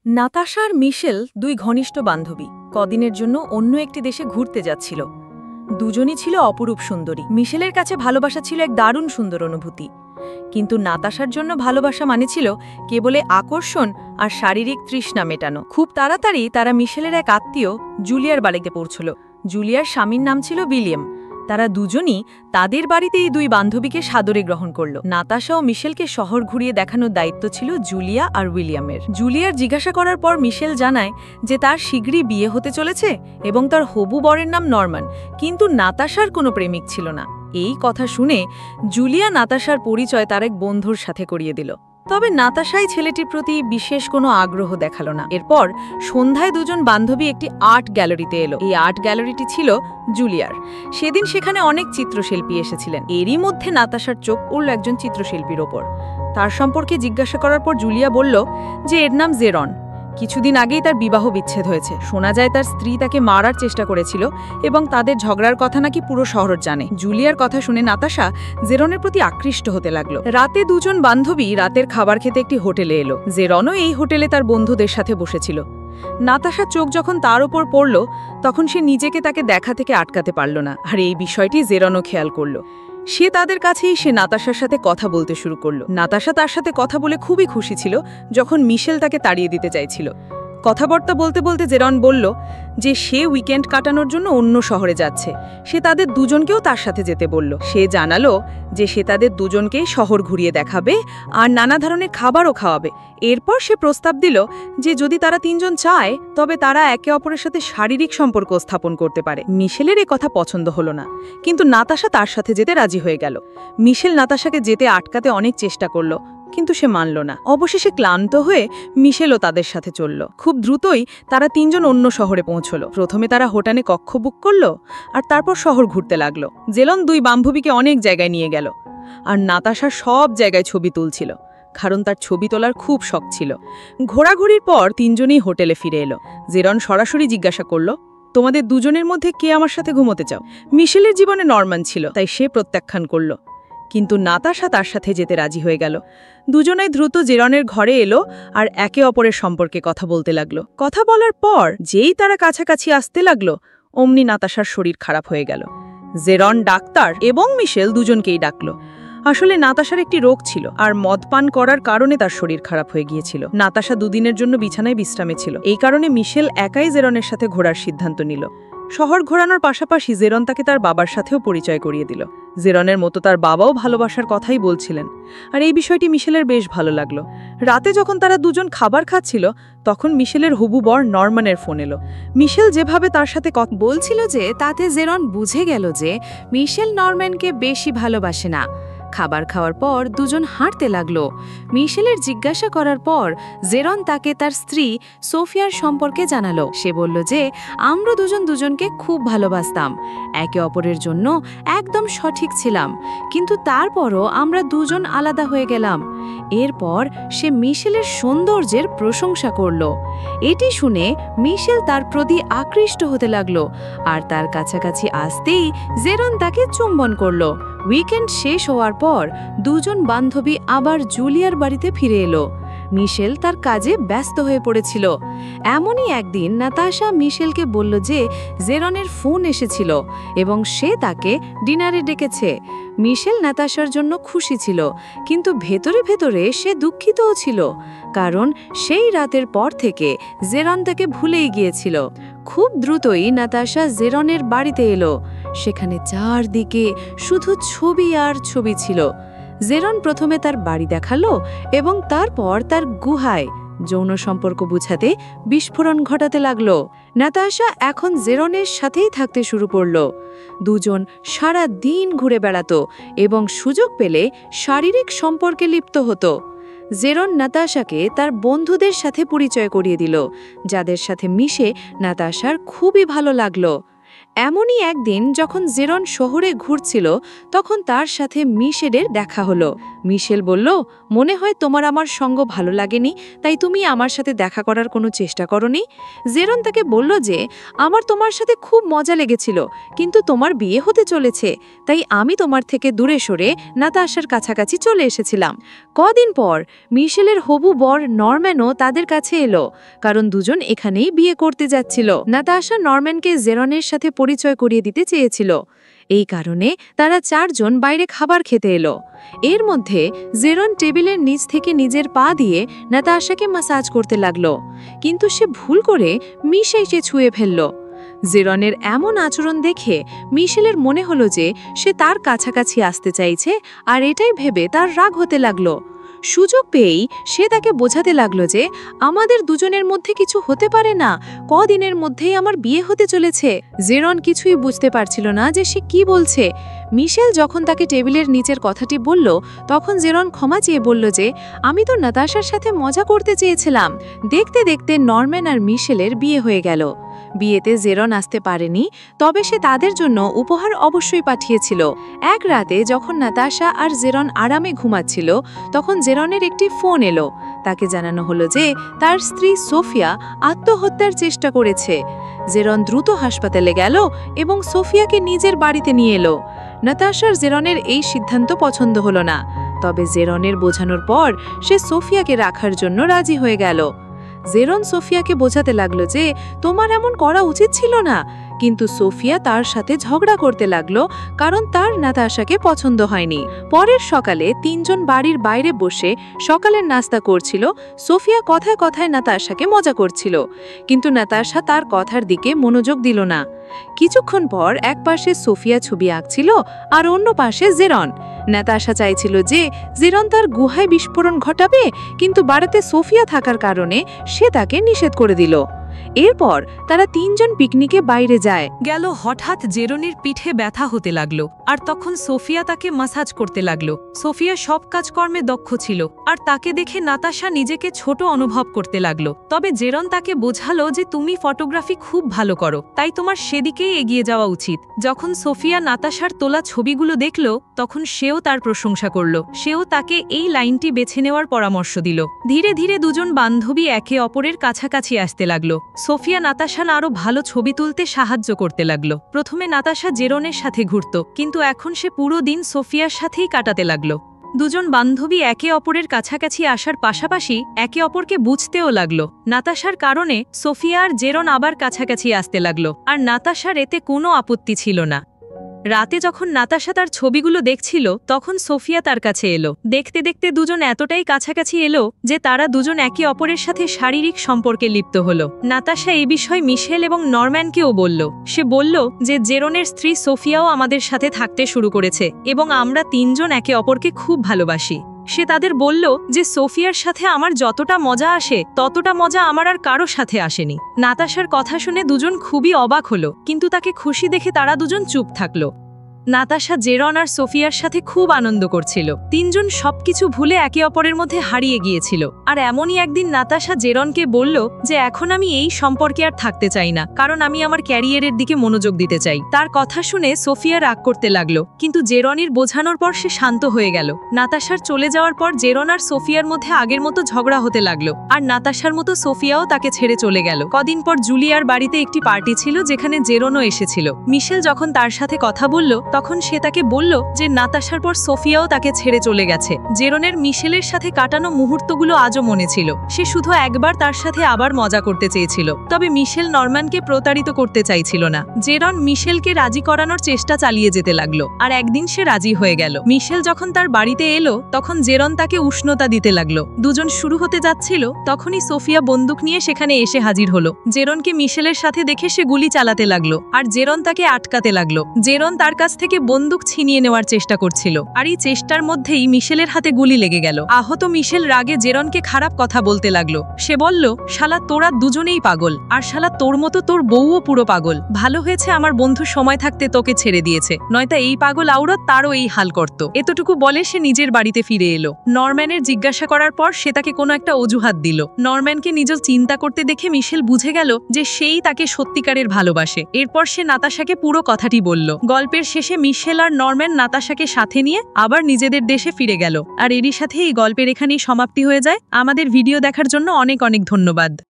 নাতাশা আর মিশেল দুই ঘনিষ্ঠ বান্ধবী কদিনের জন্য অন্য একটি দেশে ঘুরতে যাচ্ছিল। দুজনই ছিল অপরূপ সুন্দরী। মিশেলের কাছে ভালোবাসা ছিল এক দারুণ সুন্দর অনুভূতি, কিন্তু নাতাশার জন্য ভালোবাসা মানে ছিল কেবলে আকর্ষণ আর শারীরিক তৃষ্ণা মেটানো। খুব তাড়াতাড়ি তারা মিশেলের এক আত্মীয় জুলিয়ার বাড়িতে পৌঁছল। জুলিয়ার স্বামীর নাম ছিল উইলিয়াম। তারা দুজনই তাদের বাড়িতেই দুই বান্ধবীকে সাদরে গ্রহণ করল। নাতাশা ও মিশেলকে শহর ঘুরিয়ে দেখানোর দায়িত্ব ছিল জুলিয়া আর উইলিয়ামের। জুলিয়ার জিজ্ঞাসা করার পর মিশেল জানায় যে তার শীঘ্রই বিয়ে হতে চলেছে এবং তার হবু বরের নাম নরমান, কিন্তু নাতাশার কোনো প্রেমিক ছিল না। এই কথা শুনে জুলিয়া নাতাশার পরিচয় তার এক বন্ধুর সাথে করিয়ে দিল। তবে নাতাশাই ছেলেটির প্রতি বিশেষ কোনো আগ্রহ দেখালো না। এরপর সন্ধ্যায় দুজন বান্ধবী একটি আর্ট গ্যালারিতে এলো। এই আর্ট গ্যালারিটি ছিল জুলিয়ার। সেদিন সেখানে অনেক চিত্রশিল্পী এসেছিলেন। এরই মধ্যে নাতাশার চোখ পড়ল একজন চিত্রশিল্পীর ওপর। তার সম্পর্কে জিজ্ঞাসা করার পর জুলিয়া বলল যে এর নাম জেরন। কিছুদিন আগেই তার বিবাহ বিচ্ছেদ হয়েছে। শোনা যায় তার স্ত্রী তাকে মারার চেষ্টা করেছিল এবং তাদের ঝগড়ার কথা নাকি পুরো শহর জানে। জুলিয়ার কথা শুনে নাতাশা জেরনের প্রতি আকৃষ্ট হতে লাগলো। রাতে দুজন বান্ধবী রাতের খাবার খেতে একটি হোটেলে এলো। জেরনও এই হোটেলে তার বন্ধুদের সাথে বসেছিল। নাতাশার চোখ যখন তার ওপর পড়ল তখন সে নিজেকে তাকে দেখা থেকে আটকাতে পারল না, আর এই বিষয়টি জেরনও খেয়াল করল। সে তাদের কাছেই সে নাতাশার সাথে কথা বলতে শুরু করল। নাতাশা তার সাথে কথা বলে খুবই খুশি ছিল যখন মিশেল তাকে তাড়িয়ে দিতে চাইছিল। কথাবার্তা বলতে বলতে জেরন বলল যে সে উইকেন্ড কাটানোর জন্য অন্য শহরে যাচ্ছে। সে তাদের দুজনকেও তার সাথে যেতে বলল। সে জানালো যে সে তাদের দুজনকেই শহর ঘুরিয়ে দেখাবে আর নানা ধরনের খাবারও খাওয়াবে। এরপর সে প্রস্তাব দিল যে যদি তারা তিনজন চায় তবে তারা একে অপরের সাথে শারীরিক সম্পর্ক স্থাপন করতে পারে। মিশেলের এ কথা পছন্দ হলো না, কিন্তু নাতাশা তার সাথে যেতে রাজি হয়ে গেল। মিশেল নাতাশাকে যেতে আটকাতে অনেক চেষ্টা করল, কিন্তু সে মানল না। অবশেষে ক্লান্ত হয়ে মিশেলও তাদের সাথে চলল। খুব দ্রুতই তারা তিনজন অন্য শহরে পৌঁছল। প্রথমে তারা হোটেলে কক্ষ বুক করল আর তারপর শহর ঘুরতে লাগলো। জেরন দুই বান্ধবীকে অনেক জায়গায় নিয়ে গেল, আর নাতাশা সব জায়গায় ছবি তুলছিল, কারণ তার ছবি তোলার খুব শখ ছিল। ঘোরাঘুরির পর তিনজনই হোটেলে ফিরে এলো। জেরন সরাসরি জিজ্ঞাসা করল, তোমাদের দুজনের মধ্যে কে আমার সাথে ঘুমোতে চাও? মিশেলের জীবনে নরমান ছিল, তাই সে প্রত্যাখ্যান করল, কিন্তু নাতাশা তার সাথে যেতে রাজি হয়ে গেল। দুজনেই দ্রুত জেরনের ঘরে এলো আর একে অপরের সম্পর্কে কথা বলতে লাগলো। কথা বলার পর যেই তারা কাছাকাছি আসতে লাগলো অমনি নাতাশার শরীর খারাপ হয়ে গেল। জেরন ডাক্তার এবং মিশেল দুজনকেই ডাকলো। আসলে নাতাশার একটি রোগ ছিল আর মদ পান করার কারণে তার শরীর খারাপ হয়ে গিয়েছিল। নাতাশা দুদিনের জন্য বিছানায় বিশ্রামে ছিল। এই কারণে মিশেল একাই জেরনের সাথে ঘোরার সিদ্ধান্ত নিল। শহর ঘোরানোর পাশাপাশি জেরন তাকে তার বাবার সাথেও পরিচয় করিয়ে দিল। জেরনের মতো তার বাবাও ভালোবাসার কথাই বলছিলেন, আর এই বিষয়টি মিশেলের বেশ ভালো লাগলো। রাতে যখন তারা দুজন খাবার খাচ্ছিল তখন মিশেলের হবু বর নরমানের ফোন এলো। মিশেল যেভাবে তার সাথে কথা বলছিল যে তাতে জেরন বুঝে গেল যে মিশেল নরম্যানকে বেশি ভালোবাসে না। খাবার খাওয়ার পর দুজন হাঁটতে লাগলো। মিশেলের জিজ্ঞাসা করার পর জেরন তাকে তার স্ত্রী সোফিয়ার সম্পর্কে জানালো। সে বলল যে আমরা দুজন দুজনকে খুব ভালোবাসতাম, একে অপরের জন্য একদম সঠিক ছিলাম, কিন্তু তারপরও আমরা দুজন আলাদা হয়ে গেলাম। এরপর সে মিশেলের সৌন্দর্যের প্রশংসা করল। এটি শুনে মিশেল তার প্রতি আকৃষ্ট হতে লাগলো, আর তার কাছাকাছি আসতেই জেরন তাকে চুম্বন করল। উইকেন্ড শেষ হওয়ার পর দুজন বান্ধবী আবার জুলিয়ার বাড়িতে ফিরে এলো। মিশেল তার কাজে ব্যস্ত হয়ে পড়েছিল। এমনই একদিন নাতাশা মিশেলকে বলল যে জেরনের ফোন এসেছিল এবং সে তাকে ডিনারে ডেকেছে। মিশেল নাতাশার জন্য খুশি ছিল, কিন্তু ভেতরে ভেতরে সে দুঃখিতও ছিল, কারণ সেই রাতের পর থেকে জেরন তাকে ভুলেই গিয়েছিল। খুব দ্রুতই নাতাশা জেরনের বাড়িতে এলো। সেখানে চারদিকে শুধু ছবি আর ছবি ছিল। জেরন প্রথমে তার বাড়ি দেখালো এবং তারপর তার গুহায় যৌন সম্পর্ক বুঝাতে বিস্ফোরণ ঘটাতে লাগলো। নাতাশা এখন জেরনের সাথেই থাকতে শুরু করল। দুজন সারা দিন ঘুরে বেড়াতো এবং সুযোগ পেলে শারীরিক সম্পর্কে লিপ্ত হতো। জেরন নাতাশাকে তার বন্ধুদের সাথে পরিচয় করিয়ে দিল, যাদের সাথে মিশে নাতাশার খুবই ভালো লাগলো। এমনই একদিন যখন জেরন শহরে ঘুরছিল তখন তার সাথে মিশেলের দেখা হলো। মিশেল বলল, মনে হয় তোমার আমার সঙ্গ ভালো লাগেনি, তাই তুমি আমার সাথে দেখা করার কোনো চেষ্টা করনি। জেরন তাকে বলল যে, আমার তোমার সাথে খুব মজা লেগেছিল, কিন্তু তোমার বিয়ে হতে চলেছে, তাই আমি তোমার থেকে দূরে সরে নাতাশার কাছাকাছি চলে এসেছিলাম। কদিন পর মিশেলের হবু বর নরম্যানও তাদের কাছে এলো, কারণ দুজন এখানেই বিয়ে করতে যাচ্ছিল। নাতাশা নরম্যানকে জেরনের সাথে পরিচয় করিয়ে দিতে চেয়েছিল। এই কারণে তারা 4 জন বাইরে খাবার খেতে এলো। এর মধ্যে জেরন টেবিলের নিচ থেকে নিজের পা দিয়ে নাতাশাকে ম্যাসাজ করতে লাগলো, কিন্তু সে ভুল করে মিশেলকে ছুঁয়ে ফেলল। জেরনের এমন আচরণ দেখে মিশেলের মনে হলো যে সে তার কাছাকাছি আসতে চাইছে, আর এটাই ভেবে তার রাগ হতে লাগলো। সুযোগ পেয়েই সে তাকে বোঝাতে লাগলো যে আমাদের দুজনের মধ্যে কিছু হতে পারে না, কদিনের মধ্যেই আমার বিয়ে হতে চলেছে। জেরন কিছুই বুঝতে পারছিল না যে সে কি বলছে। মিশেল যখন তাকে টেবিলের নিচের কথাটি বলল, তখন জেরন ক্ষমা চেয়ে বলল যে আমি তো নাতাশার সাথে মজা করতে চেয়েছিলাম। দেখতে দেখতে নরম্যান আর মিশেলের বিয়ে হয়ে গেল। বিয়েতে জেরন আসতে পারেনি, তবে সে তাদের জন্য উপহার অবশ্যই পাঠিয়েছিল। এক রাতে যখন নাতাশা আর জেরন আরামে ঘুমাচ্ছিল, তখন জেরনের একটি ফোন এলো। তাকে জানানো হলো যে তার স্ত্রী সোফিয়া আত্মহত্যার চেষ্টা করেছে। জেরন দ্রুত হাসপাতালে গেল এবং সোফিয়াকে নিজের বাড়িতে নিয়ে এলো। নাতাশার জেরনের এই সিদ্ধান্ত পছন্দ হলো না, তবে জেরনের বোঝানোর পর সে সোফিয়াকে রাখার জন্য রাজি হয়ে গেল। জেরন সোফিয়াকে বোঝাতে লাগলো যে তোমার এমন করা উচিত ছিল না, কিন্তু সোফিয়া তার সাথে ঝগড়া করতে লাগলো, কারণ তার নাতাশাকে পছন্দ হয়নি। পরের সকালে 3 জন বাড়ির বাইরে বসে সকালের নাস্তা করছিল। সোফিয়া কথায় কথায় নাতাশাকে মজা করছিল, কিন্তু নাতাশা তার কথার দিকে মনোযোগ দিল না। কিছুক্ষণ পর এক পাশে সোফিয়া ছবি আঁকছিল আর অন্য পাশে জেরন। নাতাশা চাইছিল যে জেরন তার গুহায় বিস্ফোরণ ঘটাবে, কিন্তু বাড়িতে সোফিয়া থাকার কারণে সে তাকে নিষেধ করে দিল। এরপর তারা 3 জন পিকনিকে বাইরে যায়। হঠাৎ জেরনের পিঠে ব্যথা হতে লাগলো, আর তখন সোফিয়া তাকে ম্যাসাজ করতে লাগলো। সোফিয়া সব কাজকর্মে দক্ষ ছিল, আর তাকে দেখে নাতাশা নিজেকে ছোট অনুভব করতে লাগলো। তবে জেরন তাকে বোঝালো যে তুমি ফটোগ্রাফি খুব ভালো করো, তাই তোমার সেদিকেই এগিয়ে যাওয়া উচিত। যখন সোফিয়া নাতাশার তোলা ছবিগুলো দেখল, তখন সেও তার প্রশংসা করল। সেও তাকে এই লাইনটি বেছে নেওয়ার পরামর্শ দিল। ধীরে ধীরে দুজন বান্ধবী একে অপরের কাছাকাছি আসতে লাগলো। সোফিয়া নাতাশা আরও ভালো ছবি তুলতে সাহায্য করতে লাগলো। প্রথমে নাতাশা জেরনের সাথে ঘুরত, কিন্তু এখন সে পুরো দিন সোফিয়ার সাথেই কাটাতে লাগলো। দুজন বান্ধবী একে অপরের কাছাকাছি আসার পাশাপাশি একে অপরকে বুঝতেও লাগলো। নাতাশার কারণে সোফিয়া আর জেরন আবার কাছাকাছি আসতে লাগলো, আর নাতাশার এতে কোনো আপত্তি ছিল না। রাতে যখন নাতাশা তার ছবিগুলো দেখছিল, তখন সোফিয়া তার কাছে এলো। দেখতে দেখতে দুজন এতটাই কাছাকাছি এলো যে তারা দুজন একে অপরের সাথে শারীরিক সম্পর্কে লিপ্ত হলো। নাতাশা এই বিষয় মিশেল এবং নরম্যানকেও বলল। সে বলল যে জেরনের স্ত্রী সোফিয়াও আমাদের সাথে থাকতে শুরু করেছে এবং আমরা 3 জন একে অপরকে খুব ভালোবাসি। সে তাদের বলল যে সোফিয়ার সাথে আমার যতটা মজা আসে, ততটা মজা আমার আর কারো সাথে আসেনি। নাতাশার কথা শুনে দুজন খুবই অবাক হলো, কিন্তু তাকে খুশি দেখে তারা দুজন চুপ থাকলো। নাতাশা জেরন আর সোফিয়ার সাথে খুব আনন্দ করছিল। 3 জন সবকিছু ভুলে একে অপরের মধ্যে হারিয়ে গিয়েছিল। আর এমনই একদিন নাতাশা জেরনকে বলল যে এখন আমি এই সম্পর্কে আর থাকতে চাই না, কারণ আমি আমার ক্যারিয়ারের দিকে মনোযোগ দিতে চাই। তার কথা শুনে সোফিয়া রাগ করতে লাগলো, কিন্তু জেরনের বোঝানোর পর সে শান্ত হয়ে গেল। নাতাশার চলে যাওয়ার পর জেরন আর সোফিয়ার মধ্যে আগের মতো ঝগড়া হতে লাগলো, আর নাতাশার মতো সোফিয়াও তাকে ছেড়ে চলে গেল। কদিন পর জুলিয়ার বাড়িতে একটি পার্টি ছিল, যেখানে জেরনও এসেছিল। মিশেল যখন তার সাথে কথা বলল, তখন সে তাকে বলল যে নাতাশার পর সোফিয়াও তাকে ছেড়ে চলে গেছে। জেরনের মিশেলের সাথে কাটানো মুহূর্তগুলো আজও মনে ছিল। সে শুধু একবার তার সাথে আবার মজা করতে চেয়েছিল, তবে মিশেল নরম্যানকে প্রতারিত করতে চাইছিল না। জেরন মিশেলকে রাজি করানোর চেষ্টা চালিয়ে যেতে লাগলো, আর একদিন সে রাজি হয়ে গেল। মিশেল যখন তার বাড়িতে এলো, তখন জেরন তাকে উষ্ণতা দিতে লাগলো। দুজন শুরু হতে যাচ্ছিল, তখনই সোফিয়া বন্দুক নিয়ে সেখানে এসে হাজির হলো। জেরনকে মিশেলের সাথে দেখে সে গুলি চালাতে লাগলো, আর জেরন তাকে আটকাতে লাগলো। জেরন তার কাছ থেকে বন্দুক ছিনিয়ে নেওয়ার চেষ্টা করছিল, আর এই চেষ্টার মধ্যেই মিশেলের হাতে গুলি লেগে গেল। আহত মিশেল রাগে জেরনকে খারাপ কথা বলতে লাগলো। সে বলল, শালা তোরা দুজনেই পাগল, আর শালা তোর মতো তোর বউও পুরো পাগল। ভালো হয়েছে আমার বন্ধু সময় থাকতে তোকে ছেড়ে দিয়েছে, নয়তো এই পাগল আউরত তারও এই হাল করত। এতটুকু বলে সে নিজের বাড়িতে ফিরে এলো। নরম্যানের জিজ্ঞাসা করার পর সে তাকে কোনো একটা অজুহাত দিল। নরম্যানকে নিজের চিন্তা করতে দেখে মিশেল বুঝে গেল যে সেই তাকে সত্যিকারের ভালোবাসে। এরপর সে নাতাশাকে পুরো কথাটি বলল। গল্পের শেষে শেষে মিশেল আর নরম্যান নাতাশাকে সাথে নিয়ে আবার নিজেদের দেশে ফিরে গেল। আর এরই সাথে এই গল্পের এখানেই সমাপ্তি হয়ে যায়। আমাদের ভিডিও দেখার জন্য অনেক অনেক ধন্যবাদ।